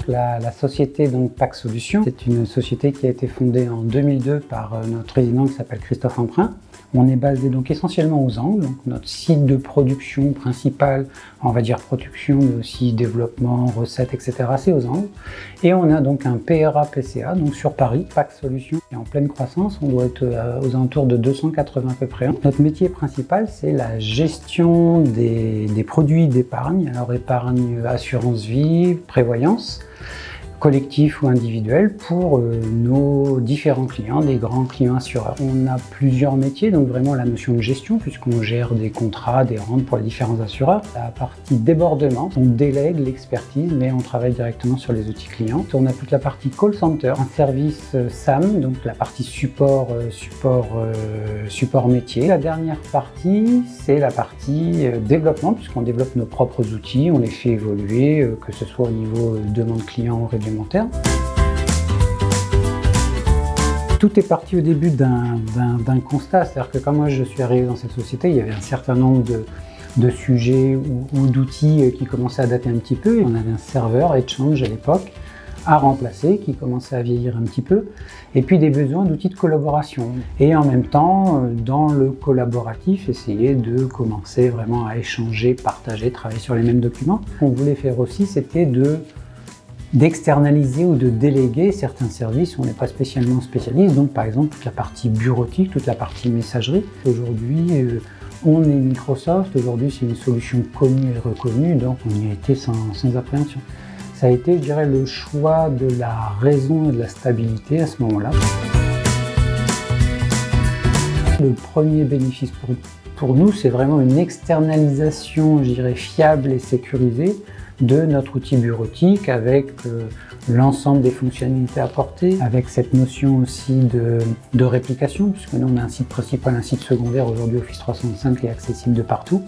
La société donc PAC Solutions, c'est une société qui a été fondée en 2002 par notre président qui s'appelle Christophe Emprunt. On est basé donc essentiellement aux Angles, donc notre site de production principal, on va dire production, mais aussi développement, recettes, etc. c'est aux Angles. Et on a donc un PRA-PCA, donc sur Paris, PAC Solutions, qui est en pleine croissance, on doit être aux alentours de 280 à peu près. Notre métier principal, c'est la gestion des produits d'épargne, alors épargne, assurance vie, prévoyance, collectif ou individuel pour nos différents clients, des grands clients assureurs. On a plusieurs métiers, donc vraiment la notion de gestion, puisqu'on gère des contrats, des rentes pour les différents assureurs. La partie débordement, on délègue l'expertise, mais on travaille directement sur les outils clients. On a toute la partie call center, un service SAM, donc la partie support métier. La dernière partie, c'est la partie développement, puisqu'on développe nos propres outils, on les fait évoluer, que ce soit au niveau demande client ou réglementaire. Tout est parti au début d'un constat, c'est-à-dire que quand moi je suis arrivé dans cette société, il y avait un certain nombre de sujets ou d'outils qui commençaient à dater un petit peu. On avait un serveur Exchange à l'époque à remplacer, qui commençait à vieillir un petit peu, et puis des besoins d'outils de collaboration. Et en même temps, dans le collaboratif, essayer de commencer vraiment à échanger, partager, travailler sur les mêmes documents. Ce qu'on voulait faire aussi, c'était d'externaliser ou de déléguer certains services où on n'est pas spécialement spécialiste, donc par exemple toute la partie bureautique, toute la partie messagerie. Aujourd'hui, on est Microsoft, aujourd'hui c'est une solution connue et reconnue, donc on y a été sans appréhension. Ça a été, je dirais, le choix de la raison et de la stabilité à ce moment-là. Le premier bénéfice pour nous, c'est vraiment une externalisation, je dirais, fiable et sécurisée de notre outil bureautique avec l'ensemble des fonctionnalités apportées, avec cette notion aussi de réplication, puisque nous on a un site principal, un site secondaire, aujourd'hui Office 365 est accessible de partout.